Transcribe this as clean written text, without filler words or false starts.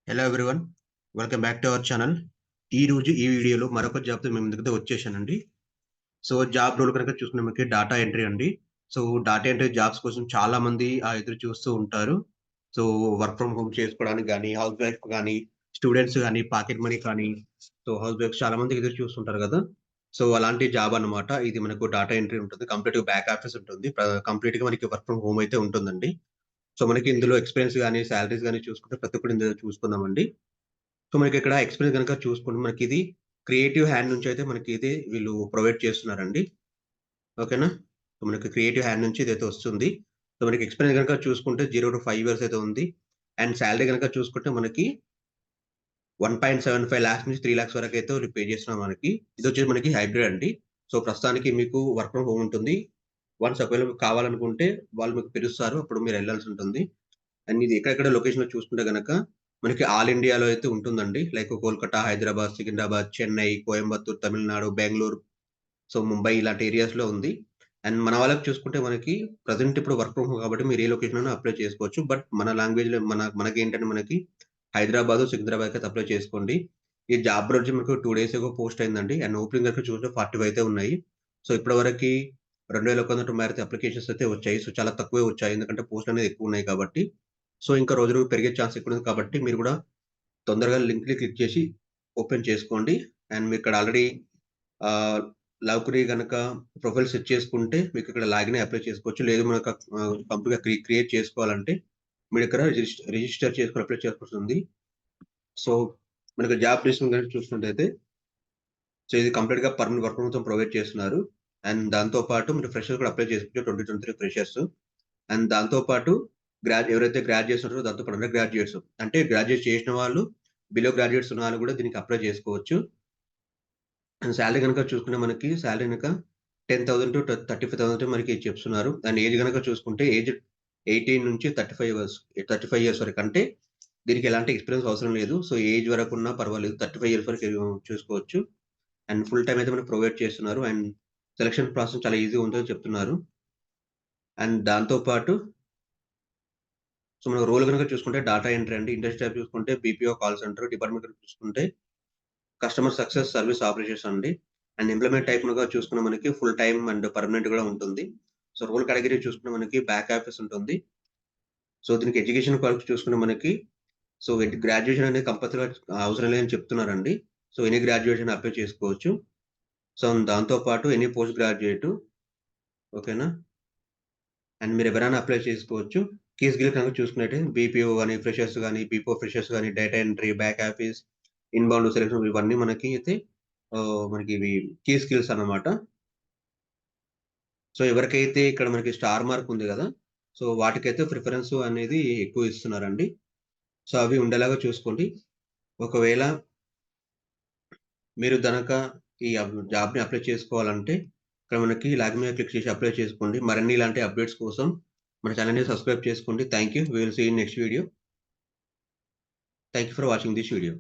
Hello everyone. Welcome back to our channel. ఈరోజు ఈ వీడియోలో మరొక జాబ్‌తో మీ ముందుకైతే వచ్చేసానండి. సో, జాబ్ రోల్ కనుక చూసుకుంటే మనకి డాటా ఎంట్రీ అండి. సో, డాటా ఎంట్రీ జాబ్స్ కోసం చాలా మంది ఎదురు చూస్తూ ఉంటారు. సో, వర్క్ ఫ్రమ్ హోమ్ చేసుకోవడానికి గానీ, హౌస్ వైఫ్ గానీ, స్టూడెంట్స్ గానీ, పాకెట్ మనీ కానీ, సో, హౌస్ వైఫ్స్ చాలా మంది ఎదురు చూస్తుంటారు గదా! సో, అలాంటి జాబ్ అన్నమాట. ఇది మనకు డాటా ఎంట్రీ ఉంటుంది. కంప్లీట్‌గా బ్యాక్ ఆఫీస్ ఉంటుంది. కంప్లీట్‌గా మనకి వర్క్ ఫ్రమ్ హోమ్ అయితే ఉంటుందండి. సో, మనకి ఇందులో ఎక్స్‌పీరియన్స్ గానీ, సాలరీస్ గానీ చూసుకుంటే ప్రతి ఒక్కటి ఇందులో చూసుకుందామండి. సో, మనకిక్కడ ఎక్స్‌పీరియన్స్ గనక చూసుకుంటే మనకిది క్రియేటివ్ హ్యాండ్ నుంచయితే మనకిది వీళ్ళు ప్రొవైడ్ చేస్తున్నారండి. ఓకేనా? సో, మనకి క్రియేటివ్ హ్యాండ్ నుంచి ఇదైతే వస్తుంది. సో, మనకి ఎక్స్‌పీరియన్స్ గనక చూసుకుంటే 0-5 ఇయర్స్ అయితే ఉంది. అండ్ సాలరీ గనక చూసుకుంటే మనకి 1.75 లాక్స్ నుంచి 3 లాక్స్ వరకైతే వీళ్ళు పే చేస్తున్నారు మనకి. ఇదొచ్చేసి మనకి హైబ్రిడ్ అండి. సో, ప్రస్తుతానికి మీకు వర్క్ ఫ్రమ్ హోమ్ ఉంటుంది. వన్స్ ఒకవేళ మీకు కావాలనుకుంటే వాళ్ళు మీకు పిలుస్తారు. అప్పుడు మీరెళ్ళాల్సుంటుంది. అండ్ ఇది ఎక్కడెక్కడ లొకేషన్‌లో చూసుకుంటే గనక, మనకి ఆల్ ఇండియాలో అయితే ఉంటుందండి. లైక్ కోల్కతా, హైదరాబాద్, సికింద్రాబాద్, చెన్నై, కోయంబత్తూర్, తమిళనాడు, బెంగుళూరు, సో, ముంబై ఇలాంటి ఏరియాస్‌లో ఉంది. అండ్ మన వాళ్ళకి చూసుకుంటే మనకి ప్రెజెంట్ ఇప్పుడు వర్క్ ఫ్రమ్ హోమ్ కాబట్టి మీరు ఏ లొకేషన్‌లోనైనా అప్లై చేసుకోవచ్చు. బట్ మన లాంగ్వేజ్‌లో మనకేంటంటే మనకి హైదరాబాదు, సికింద్రాబాద్‌కైతే అప్లై చేసుకోండి. ఈ జాబ్ రోజు మీకు 2 డేస్ ఎగో పోస్ట్ అయిందండి. అండ్ ఓపెనింగ్ గనుక చూస్తే 45 అయితే ఉన్నాయి. సో, ఇప్పటివరకి 2190 అప్లికేషన్స్ అయితే వచ్చాయి. సో, చాలా తక్కువే వచ్చాయి. ఎందుకంటే పోస్ట్‌లనేవి ఎక్కువున్నాయి కాబట్టి. సో, ఇంకా రోజు రోజు పెరిగే ఛాన్స్ ఎక్కువుంది కాబట్టి మీరు గూడా తొందరగా లింక్‌ని క్లిక్ చేసి ఓపెన్ చేసుకోండి. అండ్ మీరిక్కడ ఆల్రెడీ ఆహ్, లౌక్రీ గనక ప్రొఫైల్ సెట్ చేసుకుంటే మీకిక్కడ లాగిన్ అయ్యి అప్లై చేసుకోవచ్చు. లేదు మనకు కంప్లీట్‌గా క్రియేట్ చేసుకోవాలంటే మీరిక్కడ రిజిస్టర్ చేసుకొని అప్లై చేసుకోవాల్సుంది. సో, మనకు జాబ్ ప్లేస్‌మెంట్ గనుక చూసుకున్నట్టయితే, సో, ఇది కంప్లీట్‌గా permanent work from home provide చేస్తున్నారు. అండ్ దాంతో పాటు మీరు ఫ్రెషర్స్ కూడా అప్లై చేసుకోవచ్చు. 2023 ఫ్రెషర్స్. అండ్ దాంతో పాటు ఎవరైతే గ్రాడ్యుయేట్స్ ఉంటారో దాంతో పాటు అండర్ గ్రాడ్యుయేట్స్ అంటే గ్రాడ్యుయేట్ చేసిన వాళ్ళు, బిలో గ్రాడ్యుయేట్స్ ఉన్న వాళ్ళు కూడా దీనికి అప్లై చేసుకోవచ్చు. అండ్ సాలరీ గనుక చూసుకుంటే మనకి సాలరీ గనక 10,000-35,000 మనకి చెప్తున్నారు. అండ్ ఏజ్ గనక చూసుకుంటే ఏజ్ 18 నుంచి 35 ఇయర్స్ వరకు. అంటే దీనికి ఎలాంటి ఎక్స్‌పీరియన్స్ అవసరం లేదు. సో, ఏజ్ వరకున్నా పర్వాలేదు. 35 ఇయర్స్ వరకు చూసుకోవచ్చు. అండ్ ఫుల్ టైమ్ అయితే మనకు ప్రొవైడ్ చేస్తున్నారు. అండ్ సెలక్షన్ ప్రాసెస్ చాలా ఈజీగా ఉంటదని చెప్తున్నారు. అండ్ దాంతో పాటు సో, మన రోల్ గనుక చూసుకుంటే డాటా ఎంట్రీ అండి. ఇండస్ట్రీ టైప్ చూసుకుంటే బీపీఓ కాల్ సెంటర్. డిపార్ట్‌మెంట్ గనుక చూసుకుంటే కస్టమర్ సక్సెస్ సర్విస్ ఆపరేషన్స్ అండి. అండ్ ఇంప్లిమెంట్ టైప్ గనుక చూసుకున్న మనకి ఫుల్ టైమ్ అండ్ పర్మనెంట్ గూడా ఉంటుంది. సో, రోల్ కేటగరీ చూసుకుంటే మనకి బ్యాక్ ఆఫీస్ ఉంటుంది. సో, దీనికి ఎడ్యుకేషన్ క్వాలిఫికేషన్ చూసుకుంటే మనకి సో, గ్రాడ్యుయేషన్ అనేది కంపల్సరీగా అవసరం లేదని చెప్తున్నారండి. సో, ఎనీ గ్రాడ్యుయేషన్ అప్లై చేసుకోవచ్చు. సో, దాంతో పాటు ఎనీ పోస్ట్ గ్రాడ్యుయేట్ ఓకేనా? అండ్ మీరెవరైనా అప్లై చేసుకోవచ్చు. కీ స్కిల్ కనుక చూసుకున్నట్టయితే బీపీఓ గాని, ఫ్రెషర్స్ గాని, బీపీఓ ఫ్రెషర్స్ గాని, data entry, back office, inbound selection ఇవన్నీ మనకి అయితే మనకి ఇవి కీ స్కిల్స్ అన్నమాట. సో, ఎవరికైతే ఇక్కడ మనకి స్టార్ మార్క్ ఉంది గదా! సో, వాటికైతే ప్రిఫరెన్స్ అనేది ఎక్కువ ఇస్తున్నారండి. సో, అవి ఉండేలాగా చూసుకోండి. ఒకవేళ మీరు గనక ఈ జాబ్‌ని అప్లై చేసుకోవాలంటే ఇక్కడ మనకి లాగిన్ మీద క్లిక్ చేసి అప్లై చేసుకోండి. మరిన్ని ఇలాంటి అప్డేట్స్ కోసం మన ఛానెల్‌ని సబ్స్క్రైబ్ చేసుకోండి. Thank you. We will see you in next video. Thank you for watching this video.